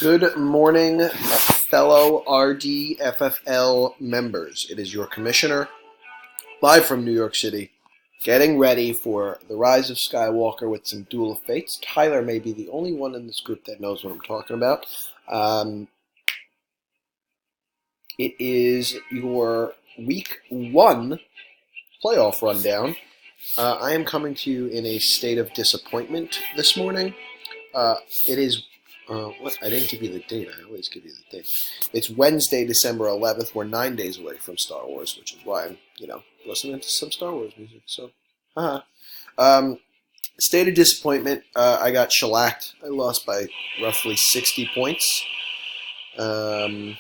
Good morning, fellow RD FFL members. It is your commissioner, live from New York City, getting ready for the Rise of Skywalker with some Duel of Fates. Tyler may be the only one in this group that knows what I'm talking about. It is your week one playoff rundown. I am coming to you in a state of disappointment this morning. It is what? I didn't give you the date. I always give you the date. It's Wednesday, December 11th. We're 9 days away from Star Wars, which is why I'm, listening to some Star Wars music. So, state of disappointment. I got shellacked. I lost by roughly 60 points. Not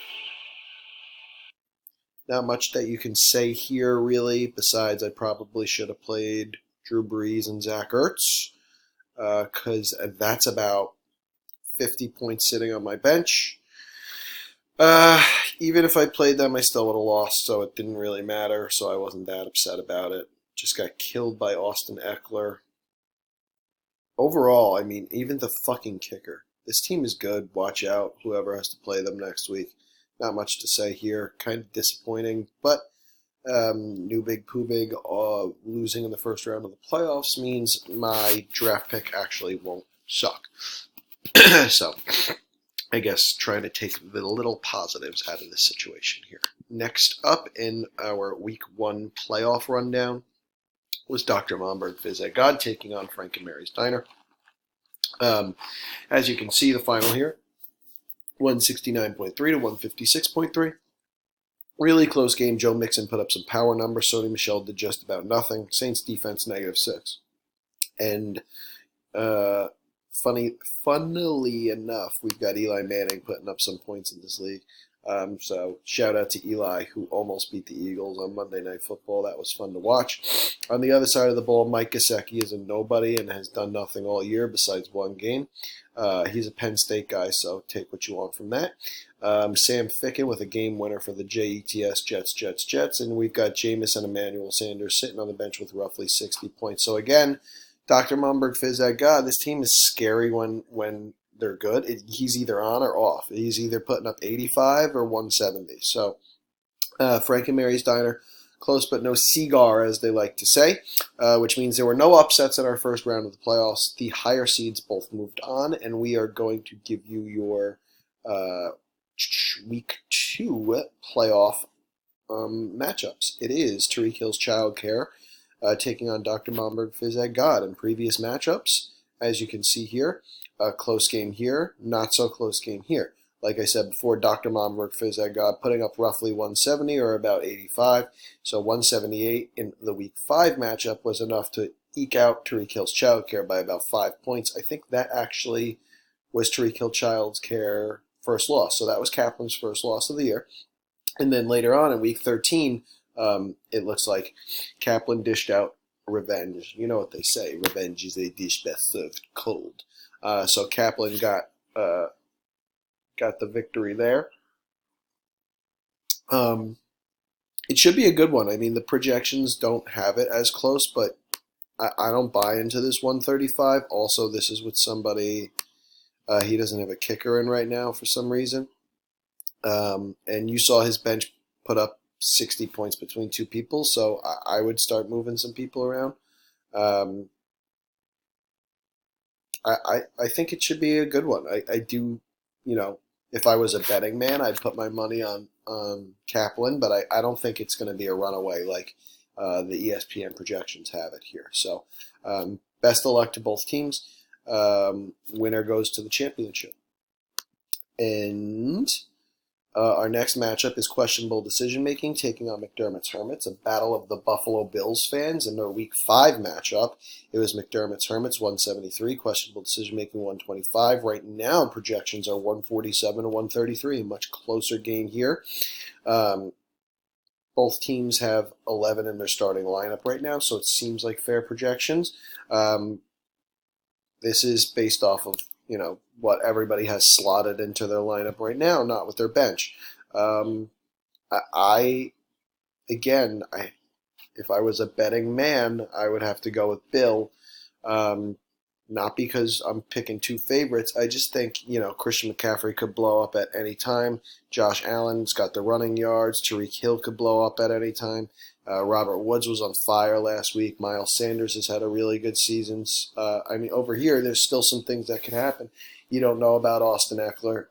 much that you can say here, really, besides I probably should have played Drew Brees and Zach Ertz, because that's about 50 points sitting on my bench. Even if I played them, I still would have lost, so it didn't really matter, so I wasn't that upset about it. Just got killed by Austin Eckler. Overall, I mean, even the fucking kicker. This team is good. Watch out, whoever has to play them next week. Not much to say here. Kind of disappointing, but New Big Poo Big losing in the first round of the playoffs means my draft pick actually won't suck. So, I guess trying to take the little positives out of this situation here. Next up in our Week 1 playoff rundown was Dr. Momberg Phys God taking on Frank and Mary's Diner. As you can see, the final here, 169.3 to 156.3. Really close game. Joe Mixon put up some power numbers. Sony Michel did just about nothing. Saints defense, -6. And funnily enough, we've got Eli Manning putting up some points in this league. So shout out to Eli, who almost beat the Eagles on Monday Night Football. That was fun to watch. On the other side of the ball, Mike Gesicki is a nobody and has done nothing all year besides one game. He's a Penn State guy, so take what you want from that. Sam Ficken with a game winner for the Jets, Jets. And we've got Jameis and Emmanuel Sanders sitting on the bench with roughly 60 points. So again, Dr. Momberg Phys God, this team is scary when they're good. He's either on or off. He's either putting up 85 or 170. So Frank and Mary's Diner, close but no cigar, as they like to say, which means there were no upsets in our first round of the playoffs. The higher seeds both moved on, and we are going to give you your Week 2 playoff matchups. It is Tariq Hill's Child Care taking on Dr. Momberg Phys God. In previous matchups, as you can see here, a close game here, not so close game here. Like I said before, Dr. Momberg Phys God putting up roughly 170 or about 85. So 178 in the Week 5 matchup was enough to eke out Tariq Hill's Child Care by about 5 points. I think that actually was Tariq Hill Child's Care first loss. So that was Kaplan's first loss of the year. And then later on in Week 13, it looks like Kaplan dished out revenge. You know what they say, revenge is a dish best served cold. So Kaplan got the victory there. It should be a good one. I mean, the projections don't have it as close, but I don't buy into this 135. Also, this is with somebody, he doesn't have a kicker in right now for some reason. And you saw his bench put up 60 points between two people, so I would start moving some people around. I think it should be a good one. I do, if I was a betting man, I'd put my money on Kaplan, but I don't think it's going to be a runaway like the ESPN projections have it here. So best of luck to both teams. Winner goes to the championship. And our next matchup is questionable decision-making, taking on McDermott's Hermits, a battle of the Buffalo Bills fans. In their Week 5 matchup, it was McDermott's Hermits, 173, questionable decision-making, 125. Right now, projections are 147 to 133, a much closer game here. Both teams have 11 in their starting lineup right now, so it seems like fair projections. This is based off of what everybody has slotted into their lineup right now, not with their bench. If I was a betting man, I would have to go with Bill. Not because I'm picking two favorites. I just think, Christian McCaffrey could blow up at any time. Josh Allen's got the running yards. Tyreek Hill could blow up at any time. Robert Woods was on fire last week. Miles Sanders has had a really good season. Over here, there's still some things that could happen. You don't know about Austin Eckler.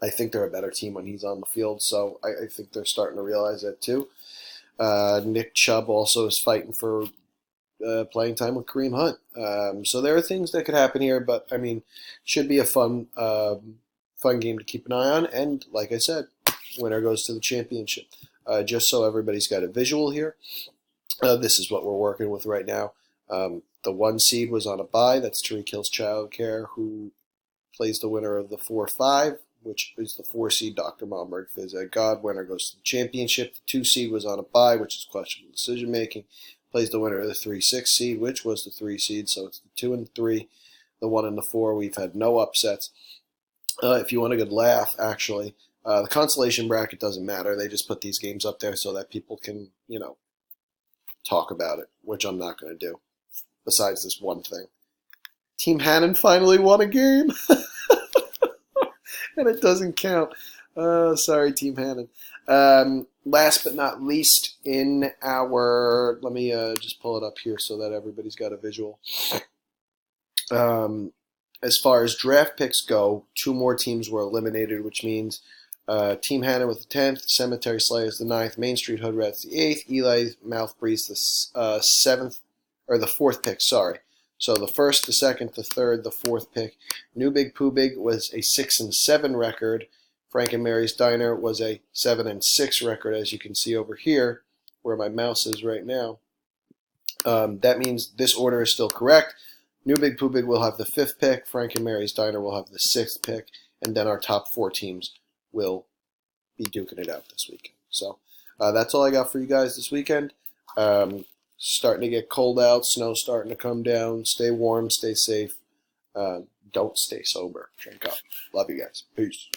I think they're a better team when he's on the field, so I think they're starting to realize that too. Nick Chubb also is fighting for playing time with Kareem Hunt. So there are things that could happen here, but should be a fun game to keep an eye on. And like I said, winner goes to the championship. Just so everybody's got a visual here, this is what we're working with right now. The 1 seed was on a bye. That's Tyreek Hill's Childcare, who plays the winner of the 4-5, which is the 4 seed Dr. Malmberg Phys Ed God. Winner goes to the championship. The 2 seed was on a bye, which is questionable decision making. Plays the winner of the 3-6 seed, which was the 3 seed. So it's the 2 and 3, the 1 and the 4. We've had no upsets. If you want a good laugh, actually, the consolation bracket doesn't matter. They just put these games up there so that people can, talk about it, which I'm not going to do, besides this one thing. Team Hannon finally won a game, and it doesn't count. Sorry, Team Hannon. Last but not least, in our, let me just pull it up here so that everybody's got a visual. As far as draft picks go, 2 more teams were eliminated, which means Team Hannon with the 10th, Cemetery Slayers the 9th, Main Street Hood Rats the 8th, Eli Mouth Breeze the 7th, or the 4th pick, sorry. So the 1st, the 2nd, the 3rd, the 4th pick. New Big Pooh Big was a 6-7 record. Frank and Mary's Diner was a 7-6 record, as you can see over here, where my mouse is right now. That means this order is still correct. New Big Pooh Big will have the 5th pick. Frank and Mary's Diner will have the 6th pick. And then our top 4 teams will be duking it out this weekend. So that's all I got for you guys this weekend. Starting to get cold out. Snow starting to come down. Stay warm. Stay safe. Don't stay sober. Drink up. Love you guys. Peace.